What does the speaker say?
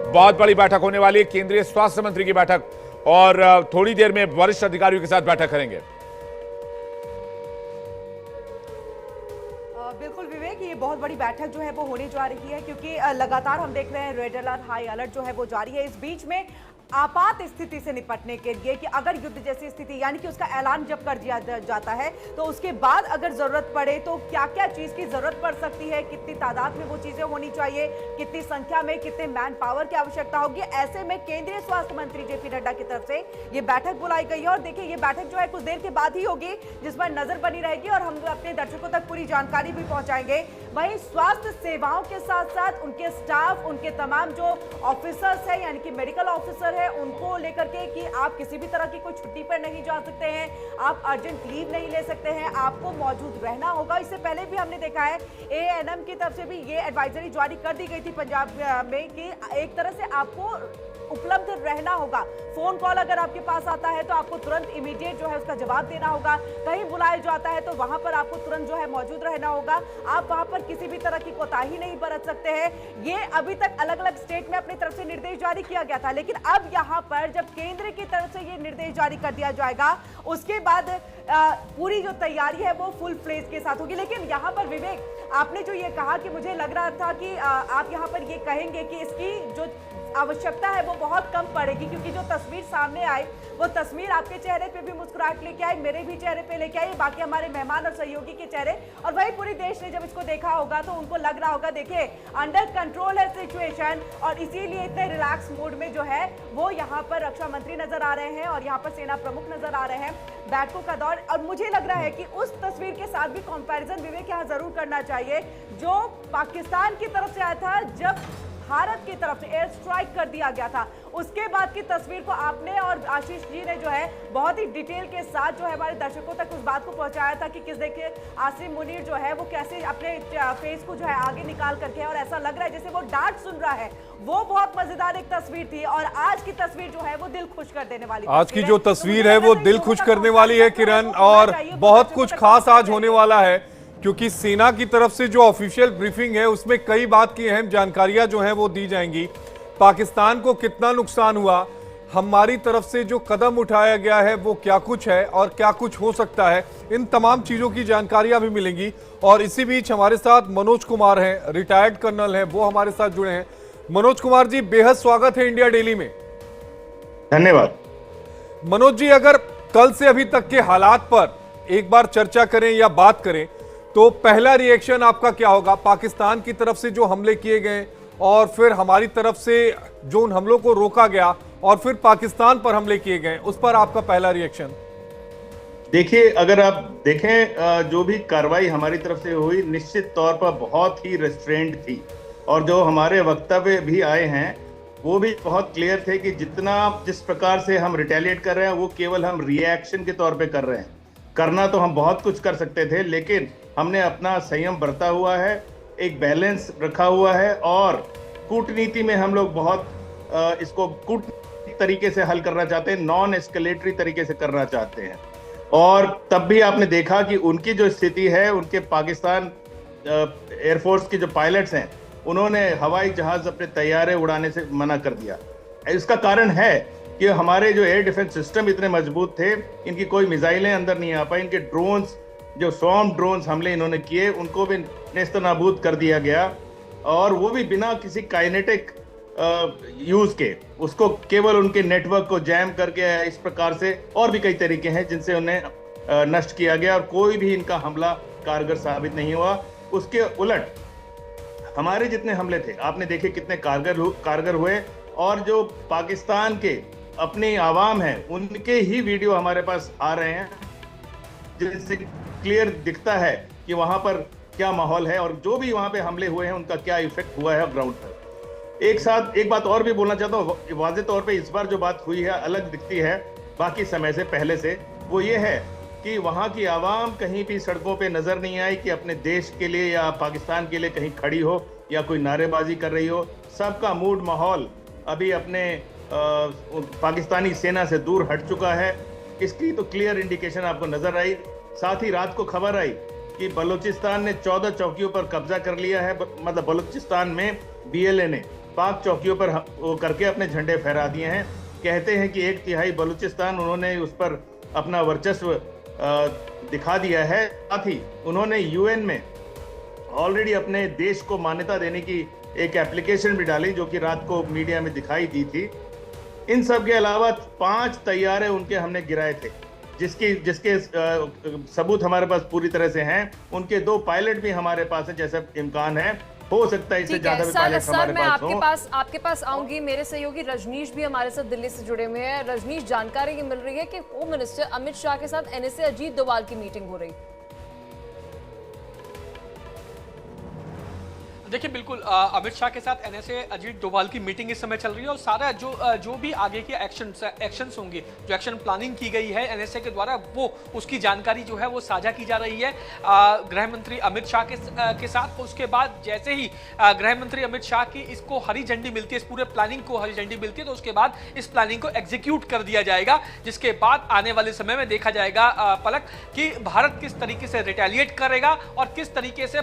बहुत बड़ी बैठक होने वाली है, केंद्रीय स्वास्थ्य मंत्री की बैठक, और थोड़ी देर में वरिष्ठ अधिकारियों के साथ बैठक करेंगे। बिल्कुल विवेक, ये बहुत बड़ी बैठक जो है वो होने जा रही है, क्योंकि लगातार हम देख रहे हैं रेड अलर्ट, हाई अलर्ट जो है वो जारी है। इस बीच में आपात स्थिति से निपटने के लिए कि अगर युद्ध जैसी स्थिति, यानी कि उसका ऐलान जब कर दिया जाता है तो उसके बाद अगर जरूरत पड़े तो क्या क्या चीज की जरूरत पड़ सकती है, कितनी तादाद में वो चीजें होनी चाहिए, कितनी संख्या में, कितने मैन पावर की आवश्यकता होगी। ऐसे में केंद्रीय स्वास्थ्य मंत्री जेपी नड्डा की तरफ से ये बैठक बुलाई गई है। और देखिए, ये बैठक जो है कुछ देर के बाद ही होगी, जिस पर नजर बनी रहेगी और हम अपने दर्शकों तक पूरी जानकारी भी पहुंचाएंगे। वहीं स्वास्थ्य सेवाओं के साथ साथ उनके स्टाफ, उनके तमाम जो ऑफिसर्स हैं, यानी कि मेडिकल ऑफिसर है, उनको लेकर के कि आप किसी भी तरह की कोई छुट्टी पर नहीं जा सकते हैं, आप अर्जेंट लीव नहीं ले सकते हैं, आपको मौजूद रहना होगा। इससे पहले भी हमने देखा है एएनएम की तरफ से भी ये एडवाइजरी जारी कर दी गई थी पंजाब में कि एक तरह से आपको उपलब्ध रहना होगा। फोन कॉल अगर आपके पास आता है तो आपको तुरंत इमीडिएट जो है उसका जवाब देना होगा। कहीं बुलाया जाता है तो वहां पर आपको तुरंत जो है मौजूद रहना होगा। आप वहां पर किसी भी तरह की कोताही नहीं बरत सकते हैं। ये अभी तक अलग अलग स्टेट में अपनी तरफ से निर्देश जारी किया गया था, लेकिन अब यहां पर जब केंद्र की तरफ से ये निर्देश जारी कर दिया जाएगा, उसके बाद पूरी जो तैयारी है वो फुल फ्लेज के साथ होगी। लेकिन यहाँ पर विवेक, आपने जो ये कहा कि मुझे लग रहा था कि आप यहाँ पर ये कहेंगे कि इसकी जो आवश्यकता है वो बहुत कम पड़ेगी, क्योंकि जो तस्वीर सामने आई वो तस्वीर आपके चेहरे पे भी मुस्कुराहट लेके आई, मेरे भी चेहरे पे लेके आई, बाकी हमारे मेहमान और सहयोगी के चेहरे, और वही पूरे देश ने जब इसको देखा होगा तो उनको लग रहा होगा देखिए अंडर कंट्रोल है सिचुएशन, और इसीलिए इतने रिलैक्स मूड में जो है वो यहाँ पर रक्षा मंत्री नजर आ रहे हैं और यहाँ पर सेना प्रमुख नजर आ रहे हैं। बैठकों का दौर, और मुझे लग रहा है कि उस तस्वीर के साथ भी कंपैरिजन विवेक यहाँ जरूर करना चाहिए जो पाकिस्तान की तरफ से आया था जब भारत की तरफ से एयर स्ट्राइक कर दिया गया था। उसके बाद की तस्वीर को आपने और आशीष जी ने जो है बहुत ही डिटेल के साथ जो है हमारे दर्शकों तक उस बात को पहुंचाया था कि किस देखिए आसिम मुनीर जो है वो कैसे अपने फेस को जो है आगे निकाल करके, और ऐसा लग रहा है जैसे वो डांट सुन रहा है। वो बहुत मजेदार एक तस्वीर थी, और आज की तस्वीर जो है वो दिल खुश कर देने वाली। आज की जो तस्वीर है वो दिल खुश करने वाली है किरण, और बहुत कुछ खास आज होने वाला है, क्योंकि सेना की तरफ से जो ऑफिशियल ब्रीफिंग है उसमें कई बात की अहम जानकारियां जो हैं वो दी जाएंगी। पाकिस्तान को कितना नुकसान हुआ, हमारी तरफ से जो कदम उठाया गया है वो क्या कुछ है और क्या कुछ हो सकता है, इन तमाम चीज़ों की जानकारियां भी मिलेंगी। और इसी बीच हमारे साथ मनोज कुमार हैं, रिटायर्ड कर्नल हैं, वो हमारे साथ जुड़े हैं। मनोज कुमार जी, बेहद स्वागत है इंडिया डेली में। धन्यवाद। मनोज जी, अगर कल से अभी तक के हालात पर एक बार चर्चा करें या बात करें तो पहला रिएक्शन आपका क्या होगा? पाकिस्तान की तरफ से जो हमले किए गए और फिर हमारी तरफ से जो उन हमलों को रोका गया और फिर पाकिस्तान पर हमले किए गए, उस पर आपका पहला रिएक्शन? देखिए, अगर आप देखें जो भी कार्रवाई हमारी तरफ से हुई निश्चित तौर पर बहुत ही रेस्ट्रेंट थी, और जो हमारे वक्तव्य भी आए हैं वो भी बहुत क्लियर थे कि जिस प्रकार से हम रिटेलिएट कर रहे हैं वो केवल हम रिएक्शन के तौर पे कर रहे हैं। करना तो हम बहुत कुछ कर सकते थे, लेकिन हमने अपना संयम बरता हुआ है, एक बैलेंस रखा हुआ है, और कूटनीति में हम लोग बहुत इसको कूटनीतिक तरीके से हल करना चाहते हैं, नॉन एस्केलेटरी तरीके से करना चाहते हैं। और तब भी आपने देखा कि उनकी जो स्थिति है, उनके पाकिस्तान एयरफोर्स के जो पायलट्स हैं उन्होंने हवाई जहाज अपने तैयारे उड़ाने से मना कर दिया। इसका कारण है कि हमारे जो एयर डिफेंस सिस्टम इतने मजबूत थे, इनकी कोई मिसाइलें अंदर नहीं आ पाई, इनके ड्रोन्स जो स्वॉर्म ड्रोन्स हमले इन्होंने किए उनको भी नेस्तनाबूद कर दिया गया, और वो भी बिना किसी काइनेटिक यूज के, उसको केवल उनके नेटवर्क को जैम करके, इस प्रकार से और भी कई तरीके हैं जिनसे उन्हें नष्ट किया गया, और कोई भी इनका हमला कारगर साबित नहीं हुआ। उसके उलट हमारे जितने हमले थे आपने देखे कितने कारगर हुए, और जो पाकिस्तान के अपने आवाम हैं उनके ही वीडियो हमारे पास आ रहे हैं जिनसे क्लियर दिखता है कि वहां पर क्या माहौल है और जो भी वहां पे हमले हुए हैं उनका क्या इफेक्ट हुआ है ग्राउंड पर। एक बात और भी बोलना चाहता हूँ, वाज़ेह तौर पे इस बार जो बात हुई है अलग दिखती है बाकी समय से पहले से, वो ये है कि वहाँ की आवाम कहीं भी सड़कों पे नजर नहीं आई कि अपने देश के लिए या पाकिस्तान के लिए कहीं खड़ी हो या कोई नारेबाजी कर रही हो। सबका मूड माहौल अभी अपने पाकिस्तानी सेना से दूर हट चुका है। इसकी तो क्लियर इंडिकेशन आपको नजर आई। साथ ही रात को खबर आई कि बलूचिस्तान ने 14 चौकियों पर कब्जा कर लिया है, मतलब बलूचिस्तान में BLA ने पाक चौकियों पर वो करके अपने झंडे फहरा दिए हैं। कहते हैं कि 1/3 बलूचिस्तान उन्होंने उस पर अपना वर्चस्व दिखा दिया है। साथ ही उन्होंने यूएन में ऑलरेडी अपने देश को मान्यता देने की एक एप्लीकेशन भी डाली, जो कि रात को मीडिया में दिखाई दी थी। इन सब के अलावा 5 तैयारे उनके हमने गिराए थे, जिसके सबूत हमारे पास पूरी तरह से हैं। उनके 2 पायलट भी हमारे पास है, जैसा इम्कान है। हो सकता है इससे ज्यादा भी पायलट हमारे पास हो। आपके पास आऊंगी। मेरे सहयोगी रजनीश भी हमारे साथ दिल्ली से जुड़े हुए हैं। रजनीश, जानकारी ये मिल रही है कि होम मिनिस्टर अमित शाह के साथ एनएसए अजीत डोभाल की मीटिंग हो रही। देखिए बिल्कुल अमित शाह के साथ एनएसए अजीत डोभाल की मीटिंग इस समय चल रही है और सारा जो भी आगे के एक्शंस होंगे, जो एक्शन प्लानिंग की गई है एनएसए के द्वारा, वो उसकी जानकारी जो है वो साझा की जा रही है गृह मंत्री अमित शाह के साथ। उसके बाद जैसे ही गृह मंत्री अमित शाह की इसको हरी झंडी मिलती है, इस पूरे प्लानिंग को हरी झंडी मिलती है, तो उसके बाद इस प्लानिंग को एग्जीक्यूट कर दिया जाएगा, जिसके बाद आने वाले समय में देखा जाएगा पलक कि भारत किस तरीके से रिटेलिएट करेगा और किस तरीके से